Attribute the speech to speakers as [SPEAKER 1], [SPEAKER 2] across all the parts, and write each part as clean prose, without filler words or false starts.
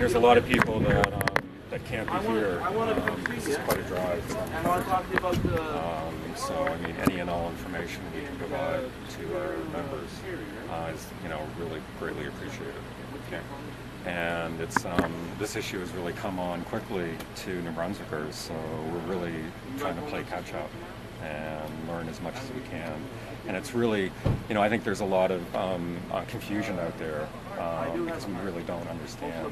[SPEAKER 1] there's a lot of people that can't be here. This is quite a drive. So, I mean, any and all information we can provide to our members is, really greatly appreciated. Okay. And it's this issue has really come on quickly to New Brunswickers, so we're really trying to play catch up and learn as much as we can. And it's really, I think there's a lot of confusion out there because we really don't understand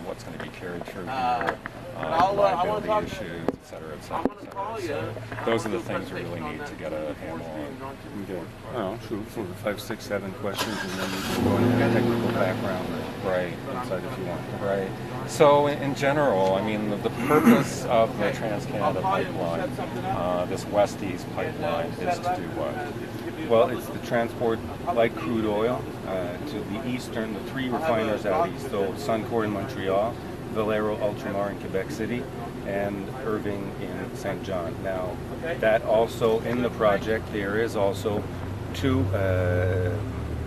[SPEAKER 1] what's going to be carried through here, liability issues, et cetera, et cetera, et cetera. So those are the things we really need to get a handle on.
[SPEAKER 2] Okay. Well, shoot for 5, 6, 7 questions, and then you can go into the technical background.
[SPEAKER 1] Right.
[SPEAKER 2] Inside if you want.
[SPEAKER 1] Right. So in general, I mean, the purpose of the TransCanada pipeline, this west-east pipeline, is to do what?
[SPEAKER 2] Well, it's to transport light crude oil to the eastern, the 3 refiners out east, so Suncor in Montreal, Valero Ultramar in Quebec City, and Irving in St. John. Now, that also in the project, there is also 2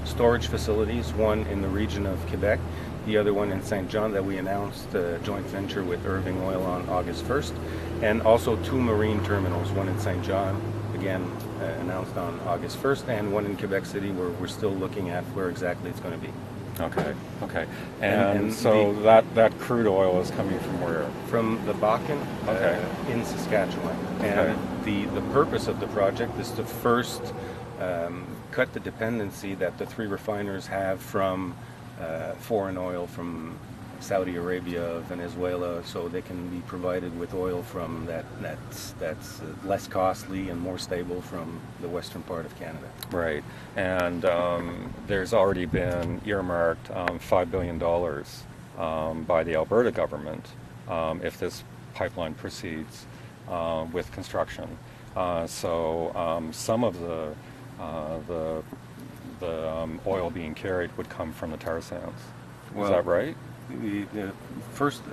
[SPEAKER 2] storage facilities, one in the region of Quebec, the other one in St. John that we announced a joint venture with Irving Oil on August 1st, and also 2 marine terminals, one in St. John, again announced on August 1st, and one in Quebec City where we're still looking at where exactly it's going to be.
[SPEAKER 1] Okay. And so that crude oil is coming from where?
[SPEAKER 2] From the Bakken in Saskatchewan. And the purpose of the project is to first cut the dependency that the 3 refiners have from foreign oil from Saudi Arabia, Venezuela, so they can be provided with oil from that's less costly and more stable from the western part of Canada.
[SPEAKER 1] Right, and there's already been earmarked $5 billion by the Alberta government if this pipeline proceeds with construction. So some of the oil being carried would come from the TarSands. Is that right?
[SPEAKER 2] The first,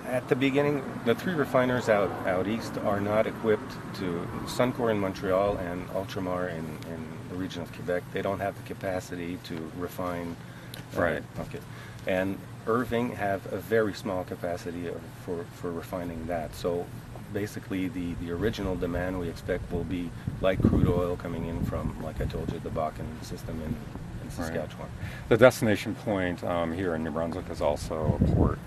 [SPEAKER 2] at the beginning, the 3 refiners out east are not equipped to, Suncor in Montreal and Ultramar in the region of Quebec, they don't have the capacity to refine.
[SPEAKER 1] Right.
[SPEAKER 2] Okay. And Irving have a very small capacity for refining that. So basically the original demand we expect will be light crude oil coming in from, like I told you, the Bakken system in Saskatchewan.
[SPEAKER 1] Right. The destination point here in New Brunswick is also a port.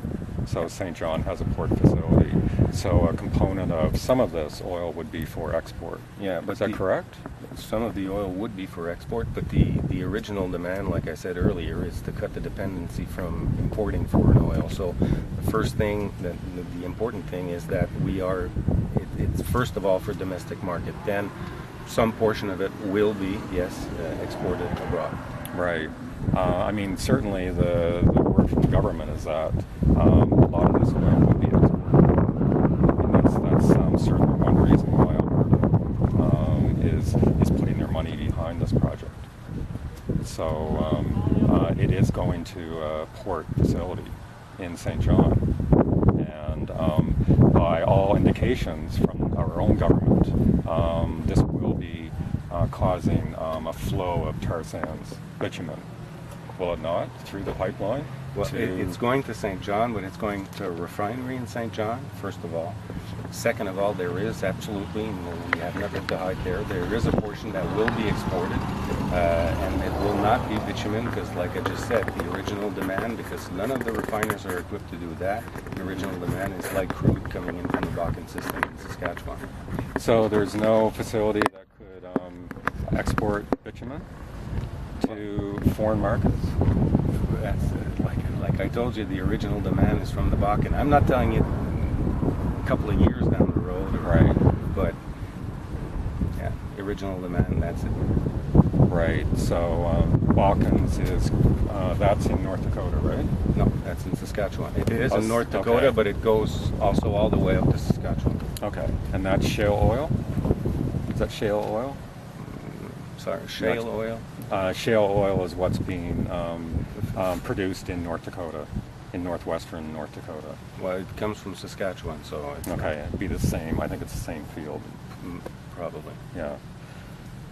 [SPEAKER 1] So St. John has a port facility. So a component of some of this oil would be for export.
[SPEAKER 2] Yeah, but
[SPEAKER 1] is that correct?
[SPEAKER 2] Some of the oil would be for export, but the original demand, like I said earlier, is to cut the dependency from importing foreign oil. So the first thing, the important thing is that it's first of all for domestic market. Then some portion of it will be, yes, exported abroad.
[SPEAKER 1] Right. I mean, certainly the word from the government is that a lot of this oil will be exported. And that's certainly one reason why Alberta is putting their money behind this project. So it is going to a port facility in St. John. And by all indications from our own government, this will be causing a flow of TarSands bitumen. Will it not? Through the pipeline?
[SPEAKER 2] Well, it's going to St. John, but it's going to a refinery in St. John, first of all. Second of all, there is absolutely, we have nothing to hide there, there is a portion that will be exported, and it will not be bitumen because, like I just said, the original demand, because none of the refiners are equipped to do that, the original demand is light crude coming in from the Bakken system in Saskatchewan.
[SPEAKER 1] So there's no facility that could export bitumen to foreign markets?
[SPEAKER 2] That's like I told you, the original demand is from the Bakken. I'm not telling you a couple of years down the road,
[SPEAKER 1] right?
[SPEAKER 2] But yeah, the original demand, that's it.
[SPEAKER 1] Right. So Bakkens is that's in North Dakota, right?
[SPEAKER 2] No, that's in Saskatchewan. It is in North Dakota, but it goes also all the way up to Saskatchewan.
[SPEAKER 1] Okay. And that's shale oil? Is that shale oil?
[SPEAKER 2] Sorry, shale oil?
[SPEAKER 1] Shale oil is what's being produced in North Dakota, in northwestern North Dakota.
[SPEAKER 2] Well, it comes from Saskatchewan, so it's
[SPEAKER 1] it'd be the same. I think it's the same field.
[SPEAKER 2] Probably.
[SPEAKER 1] Yeah.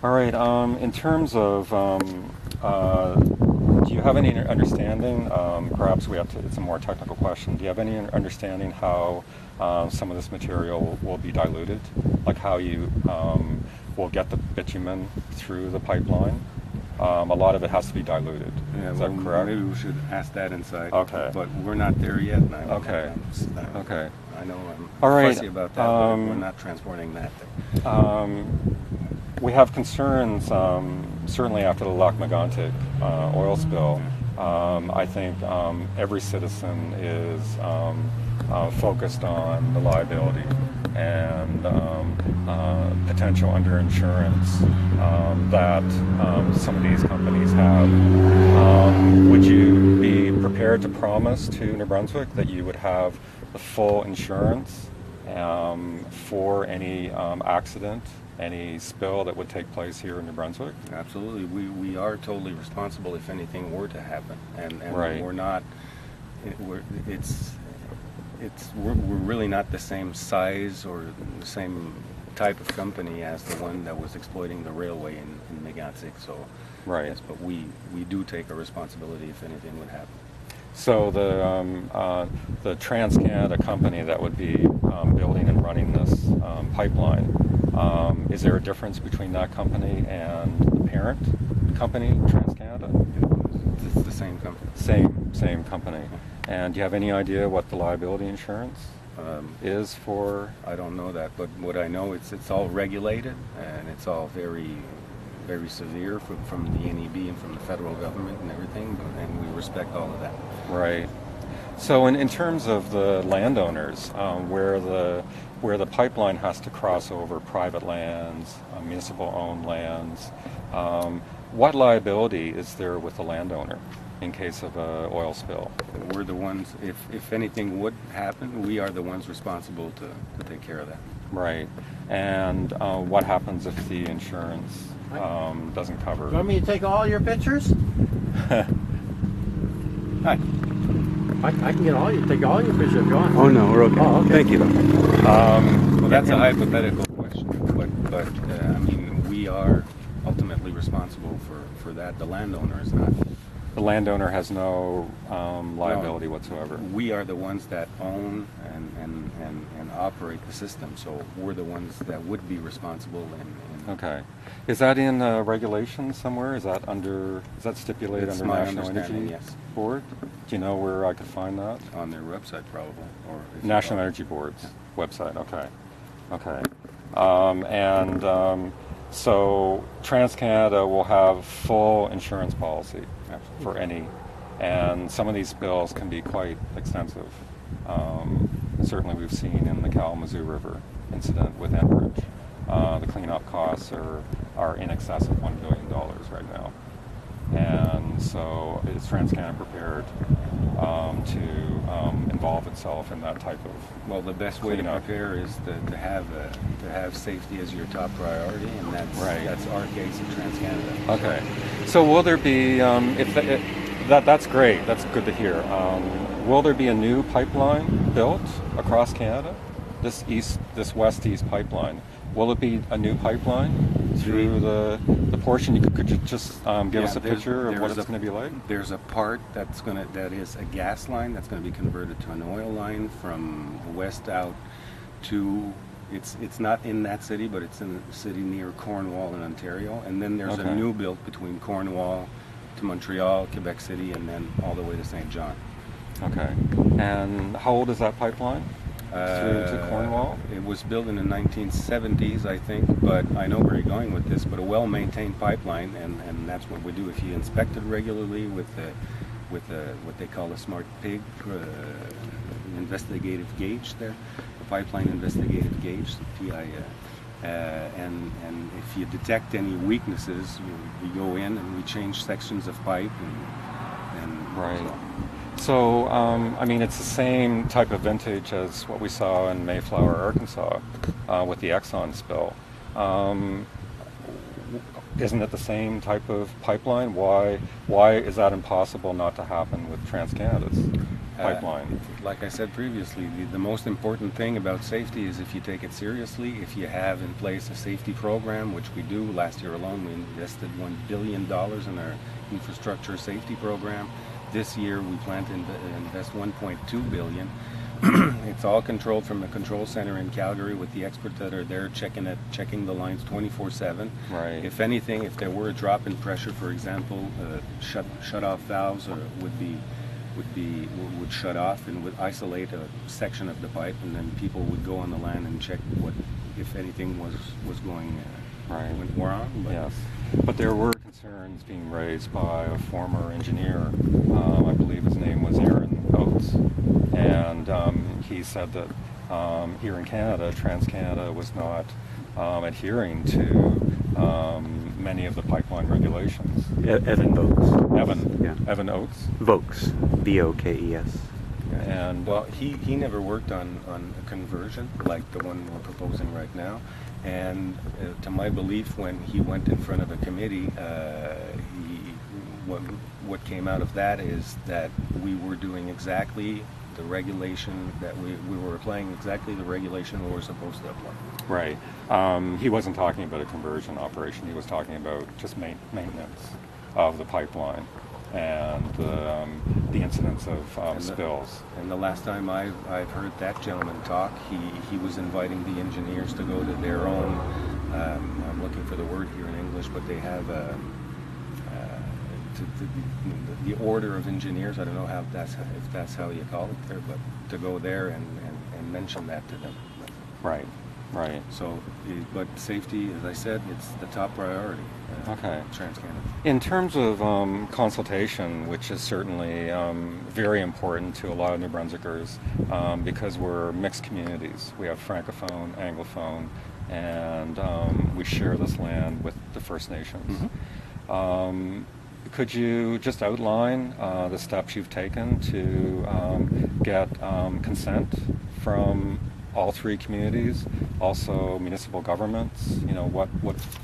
[SPEAKER 1] All right. In terms of Do you have any understanding, perhaps it's a more technical question, do you have any understanding how some of this material will be diluted? Like how you will get the bitumen through the pipeline? A lot of it has to be diluted.
[SPEAKER 2] Yeah,
[SPEAKER 1] Is that correct?
[SPEAKER 2] Maybe we should ask that inside.
[SPEAKER 1] Okay.
[SPEAKER 2] But we're not there yet. And
[SPEAKER 1] Okay. Okay.
[SPEAKER 2] I know I'm
[SPEAKER 1] All right.
[SPEAKER 2] fussy about that, but we're not transporting that.
[SPEAKER 1] We have concerns, certainly after the Lac Megantic oil spill. I think every citizen is focused on the liability and potential underinsurance that some of these companies have. Would you be prepared to promise to New Brunswick that you would have the full insurance for any accident, any spill that would take place here in New Brunswick?
[SPEAKER 2] Absolutely. We are totally responsible if anything were to happen. And
[SPEAKER 1] Right.
[SPEAKER 2] we're not, we're really not the same size or the same type of company as the one that was exploiting the railway in Megantic. So,
[SPEAKER 1] Right.
[SPEAKER 2] yes, but we do take a responsibility if anything would happen.
[SPEAKER 1] So the TransCanada company that would be building and running this pipeline, is there a difference between that company and the parent company, TransCanada?
[SPEAKER 2] It's the same company.
[SPEAKER 1] Same company. And do you have any idea what the liability insurance is for?
[SPEAKER 2] I don't know that, but what I know, it's all regulated and it's all very, very severe from the NEB and from the federal government and everything, and we respect all of that.
[SPEAKER 1] Right. So in terms of the landowners, where the pipeline has to cross over private lands, municipal-owned lands, what liability is there with the landowner in case of an oil spill?
[SPEAKER 2] We're the ones, if anything would happen, we are the ones responsible to take care of that.
[SPEAKER 1] Right. And what happens if the insurance doesn't cover?
[SPEAKER 3] You want me to take all your pictures?
[SPEAKER 2] Hi.
[SPEAKER 3] I can get take all your pictures if you want.
[SPEAKER 2] Oh no, we're okay.
[SPEAKER 3] Oh, okay.
[SPEAKER 2] Thank you. Well, that's a hypothetical question, but I mean, we are ultimately responsible for that. The landowner is not.
[SPEAKER 1] The landowner has no liability whatsoever.
[SPEAKER 2] We are the ones that own and operate the system, so we're the ones that would be responsible.
[SPEAKER 1] Okay. Is that in regulations somewhere? Is that stipulated
[SPEAKER 2] It's
[SPEAKER 1] under
[SPEAKER 2] my
[SPEAKER 1] National
[SPEAKER 2] understanding,
[SPEAKER 1] Energy
[SPEAKER 2] yes.
[SPEAKER 1] Board? Do you know where I could find that?
[SPEAKER 2] On their website, probably, or if you
[SPEAKER 1] National
[SPEAKER 2] call-
[SPEAKER 1] Energy Board's website. Okay. Okay. So TransCanada will have full insurance policy for any, and some of these spills can be quite extensive. Certainly we've seen in the Kalamazoo River incident with Enbridge. The cleanup costs are in excess of $1 billion right now. And so is TransCanada prepared to involve itself in that type of
[SPEAKER 2] Well, the best way to
[SPEAKER 1] cleanup?
[SPEAKER 2] prepare is to have safety as your top priority, and that's our case at TransCanada.
[SPEAKER 1] Okay. So will there be, that's great, that's good to hear. Will there be a new pipeline built across Canada? This west-east pipeline. Will it be a new pipeline through the portion? Could you just give us a picture of what it's going to be like?
[SPEAKER 2] There's a part that is a gas line that's going to be converted to an oil line from the west out to. It's not in that city, but it's in a city near Cornwall in Ontario. And then there's a new build between Cornwall to Montreal, Quebec City, and then all the way to St. John.
[SPEAKER 1] Okay. And how old is that pipeline? Through to Cornwall?
[SPEAKER 2] It was built in the 1970s, I think, but I know where you're going with this, but a well-maintained pipeline, and that's what we do. If you inspect it regularly with what they call a smart pig, investigative gauge there, the pipeline investigative gauge, the PI, and if you detect any weaknesses, we go in and we change sections of pipe and
[SPEAKER 1] Right.
[SPEAKER 2] so.
[SPEAKER 1] So, I mean, it's the same type of vintage as what we saw in Mayflower, Arkansas, with the Exxon spill. Isn't it the same type of pipeline? Why is that impossible not to happen with TransCanada's pipeline?
[SPEAKER 2] Like I said previously, the most important thing about safety is if you take it seriously, if you have in place a safety program, which we do. Last year alone, we invested $1 billion in our infrastructure safety program. This year we plan to invest 1.2 billion. It's all controlled from the control center in Calgary with the experts that are there checking the lines 24/7.
[SPEAKER 1] Right.
[SPEAKER 2] If anything, if there were a drop in pressure, for example, shut-off valves would shut off and would isolate a section of the pipe, and then people would go on the land and check what, if anything, was going wrong. But
[SPEAKER 1] Yes, but there were concerns being raised by a former engineer. I believe his name was Aaron Oates, and he said that here in Canada, TransCanada was not adhering to many of the pipeline regulations.
[SPEAKER 3] Evan Vokes.
[SPEAKER 1] Evan Oates.
[SPEAKER 3] Vokes. V-O-K-E-S.
[SPEAKER 1] And
[SPEAKER 2] well, he never worked on a conversion like the one we're proposing right now. And to my belief, when he went in front of a committee, what came out of that is that we were doing exactly the regulation that we were applying exactly the regulation we were supposed to apply.
[SPEAKER 1] Right. He wasn't talking about a conversion operation. He was talking about just maintenance of the pipeline and the incidence of spills.
[SPEAKER 2] And the last time I've heard that gentleman talk, he was inviting the engineers to go to their own, I'm looking for the word here in English, but they have the order of engineers. I don't know if that's how you call it there, but to go there and mention that to them.
[SPEAKER 1] Right. Right.
[SPEAKER 2] So, but safety, as I said, it's the top priority.
[SPEAKER 1] Okay.
[SPEAKER 2] TransCanada.
[SPEAKER 1] In terms of consultation, which is certainly very important to a lot of New Brunswickers, because we're mixed communities. We have Francophone, Anglophone, and we share this land with the First Nations. Mm-hmm. Could you just outline the steps you've taken to get consent from all three communities, also municipal governments? You know, what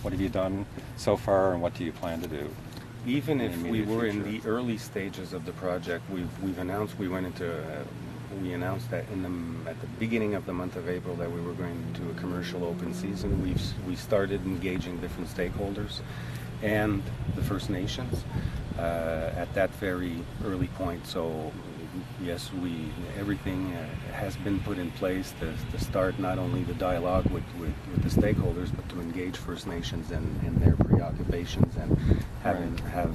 [SPEAKER 1] have you done so far, and what do you plan to do?
[SPEAKER 2] Even if we were in the early stages of the project, we announced that at the beginning of the month of April that we were going to a commercial open season. We started engaging different stakeholders and the First Nations at that very early point. So yes, everything has been put in place to start not only the dialogue with the stakeholders, but to engage First Nations and their preoccupations and have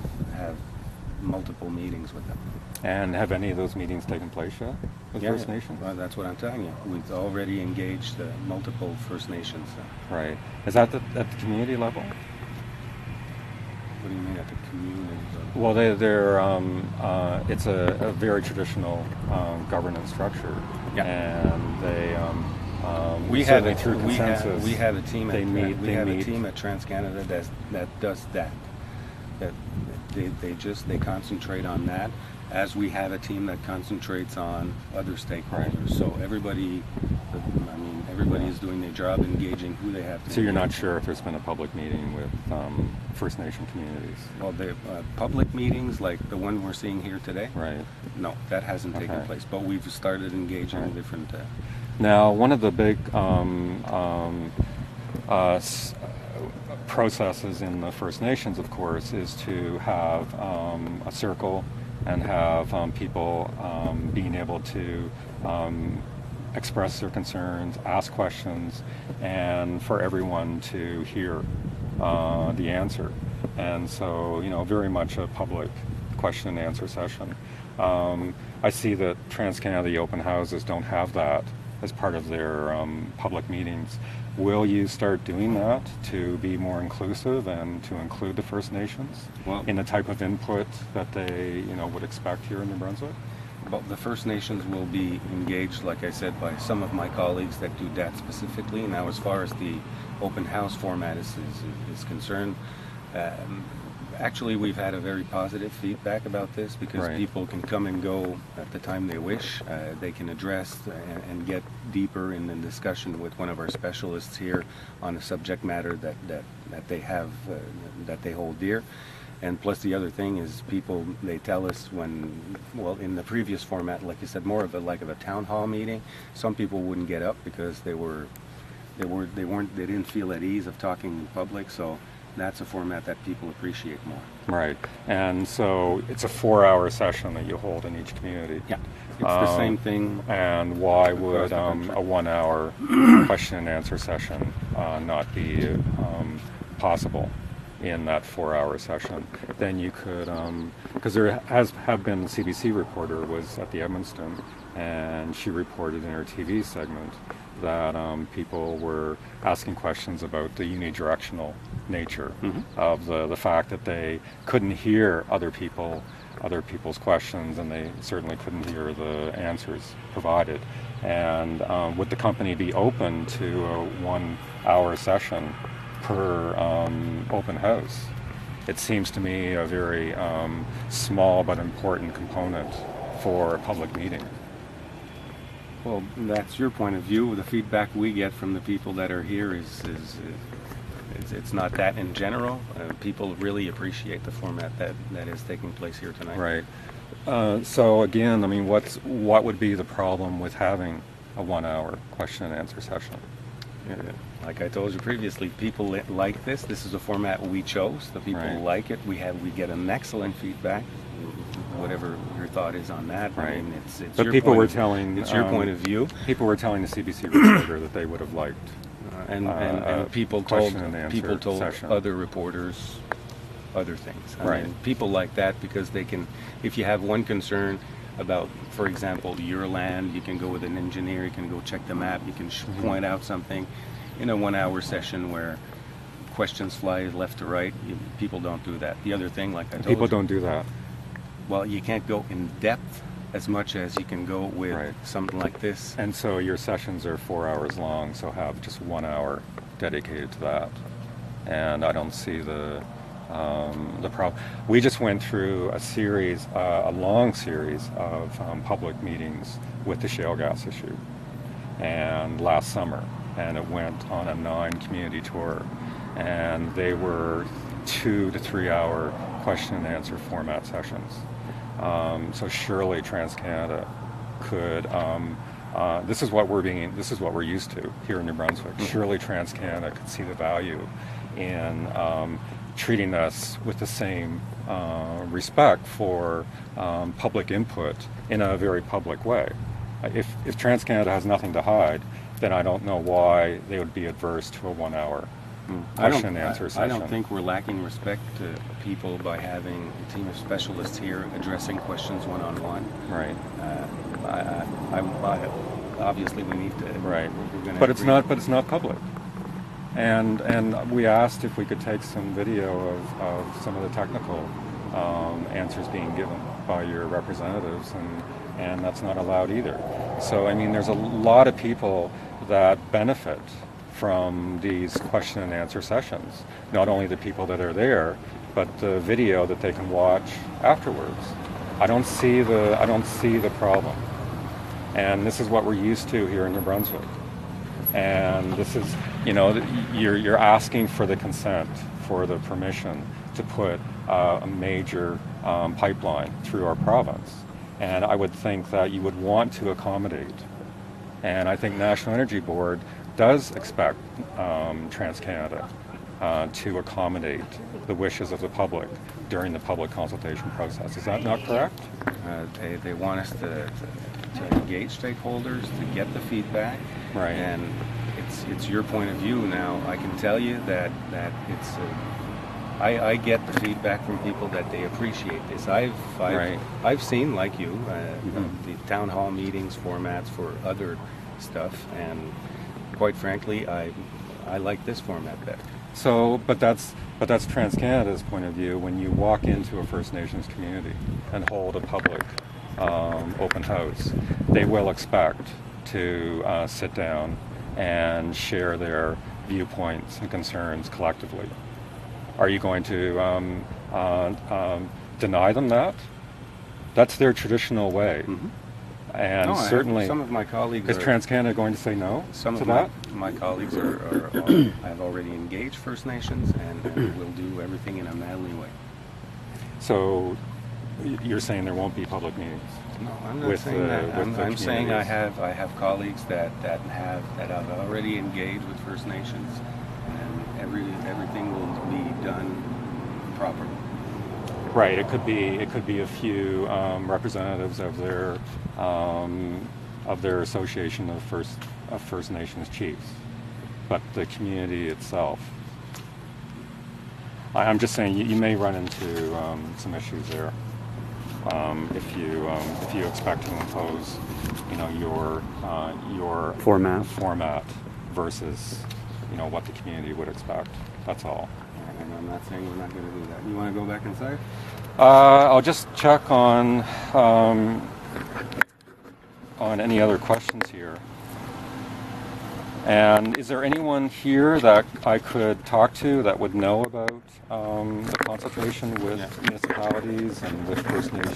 [SPEAKER 2] multiple meetings with them.
[SPEAKER 1] And have any of those meetings taken place yet with First Nations?
[SPEAKER 2] Well, that's what I'm telling you. We've already engaged multiple First Nations.
[SPEAKER 1] Right. Is that at the community level?
[SPEAKER 2] What do you mean at the community level?
[SPEAKER 1] Well, it's a very traditional governance structure, and they
[SPEAKER 2] we have a team at TransCanada that does that. That they concentrate on that, as we have a team that concentrates on other stakeholders. Right. So everybody is doing their job, engaging who they have to.
[SPEAKER 1] So you're not sure if there's been a public meeting with First Nation communities?
[SPEAKER 2] Well, the public meetings like the one we're seeing here today. Right. No, that hasn't taken place. But we've started engaging different.
[SPEAKER 1] Now, one of the big processes in the First Nations, of course, is to have a circle and have people being able to express their concerns, ask questions, and for everyone to hear the answer. And so, very much a public question and answer session. I see that TransCanada, the open houses, don't have that as part of their public meetings. Will you start doing that to be more inclusive and to include the First Nations in the type of input that they, would expect here in New Brunswick?
[SPEAKER 2] But the First Nations will be engaged, like I said, by some of my colleagues that do that specifically. Now, as far as the open house format is concerned, actually we've had a very positive feedback about this because people can come and go at the time they wish. They can address and get deeper in the discussion with one of our specialists here on a subject matter that they have, that they hold dear. And plus the other thing is people, they tell us in the previous format, like you said, more of a town hall meeting, some people wouldn't get up because they didn't feel at ease of talking in public. So that's a format that people appreciate more.
[SPEAKER 1] Right. And so it's a 4-hour session that you hold in each community.
[SPEAKER 2] Yeah, it's the same thing.
[SPEAKER 1] And why would
[SPEAKER 2] the
[SPEAKER 1] a
[SPEAKER 2] country.
[SPEAKER 1] 1-hour question and answer session not be possible in that 4-hour session? Then you could, because there have been the CBC reporter was at the Edmundston, and she reported in her TV segment that people were asking questions about the unidirectional nature of the fact that they couldn't hear other people's questions, and they certainly couldn't hear the answers provided. And would the company be open to a 1-hour session per open house? It seems to me a very small but important component for a public meeting.
[SPEAKER 2] Well, that's your point of view. The feedback we get from the people that are here is it's not that in general. People really appreciate the format that is taking place here tonight.
[SPEAKER 1] Right. So again, I mean, what would be the problem with having a 1-hour question and answer session?
[SPEAKER 2] Like I told you previously, people like this. This is a format we chose. The people
[SPEAKER 1] Right.
[SPEAKER 2] like it. We get an excellent feedback. Whatever your thought is on that,
[SPEAKER 1] Right.
[SPEAKER 2] I mean, it's
[SPEAKER 1] But
[SPEAKER 2] your
[SPEAKER 1] people
[SPEAKER 2] point
[SPEAKER 1] were
[SPEAKER 2] of-
[SPEAKER 1] telling
[SPEAKER 2] it's your point of view,
[SPEAKER 1] People were telling the CBC reporter that they would have liked.
[SPEAKER 2] and people told
[SPEAKER 1] question and answer session.
[SPEAKER 2] other reporters other things. I
[SPEAKER 1] Right.
[SPEAKER 2] mean, people like that because they can. If you have one concern about, for example, your land, you can go with an engineer. You can go check the map. You can point out something in a 1-hour session where questions fly left to right. People don't do that. The other thing, like I told
[SPEAKER 1] People
[SPEAKER 2] you,
[SPEAKER 1] don't do that.
[SPEAKER 2] well, you can't go in depth as much as you can go with
[SPEAKER 1] Right.
[SPEAKER 2] something like this.
[SPEAKER 1] And so your sessions are 4 hours long, so have just 1 hour dedicated to that. And I don't see the problem. We just went through a long series of public meetings with the shale gas issue, and last summer, and it went on a 9-community tour, and they were 2 to 3 hour question and answer format sessions. So surely TransCanada could. This is what we're used to here in New Brunswick. Surely TransCanada could see the value in treating us with the same respect for public input in a very public way. If TransCanada has nothing to hide, then I don't know why they would be adverse to a 1 hour question and answer session.
[SPEAKER 2] I don't think we're lacking respect to people by having a team of specialists here addressing questions one-on-one.
[SPEAKER 1] Right.
[SPEAKER 2] Obviously, we need to.
[SPEAKER 1] Right.
[SPEAKER 2] We're gonna
[SPEAKER 1] But it's
[SPEAKER 2] agree.
[SPEAKER 1] not public. And we asked if we could take some video of some of the technical answers being given by your representatives, and that's not allowed either. So I mean, there's a lot of people that benefit from these question and answer sessions. Not only the people that are there, but the video that they can watch afterwards. I don't see the problem. And this is what we're used to here in New Brunswick. And this is, you're asking for the consent, for the permission to put a major pipeline through our province. And I would think that you would want to accommodate. And I think National Energy Board does expect TransCanada to accommodate the wishes of the public during the public consultation process. Is that not correct?
[SPEAKER 2] They want us to engage stakeholders, to get the feedback.
[SPEAKER 1] Right.
[SPEAKER 2] And it's your point of view now. I can tell you that it's. I get the feedback from people that they appreciate this. I've seen, like you, the town hall meetings formats for other stuff, and quite frankly, I like this format better.
[SPEAKER 1] So, but that's TransCanada's point of view. When you walk into a First Nations community and hold a public open house, they will expect to sit down and share their viewpoints and concerns collectively. Are you going to deny them that? That's their traditional way.
[SPEAKER 2] Mm-hmm.
[SPEAKER 1] And
[SPEAKER 2] No,
[SPEAKER 1] certainly,
[SPEAKER 2] some of my colleagues
[SPEAKER 1] is
[SPEAKER 2] are,
[SPEAKER 1] TransCanada going to say no
[SPEAKER 2] some
[SPEAKER 1] to
[SPEAKER 2] of
[SPEAKER 1] that?
[SPEAKER 2] my colleagues have already engaged First Nations and will do everything in a manly way.
[SPEAKER 1] So you're saying there won't be public meetings?
[SPEAKER 2] No, I'm not
[SPEAKER 1] With
[SPEAKER 2] saying
[SPEAKER 1] the-
[SPEAKER 2] that.
[SPEAKER 1] with the
[SPEAKER 2] I'm saying I
[SPEAKER 1] communities.
[SPEAKER 2] have colleagues that have already engaged with First Nations, and everything will be done properly.
[SPEAKER 1] Right. It could be a few representatives of their association of First Nations chiefs, but the community itself. I'm just saying you may run into some issues there if you expect to impose, your format versus what the community would expect. That's all.
[SPEAKER 2] And I'm not saying we're not going to do that. You want to go back inside?
[SPEAKER 1] I'll just check on any other questions here. And is there anyone here that I could talk to that would know about the consultation with municipalities and with First Nations?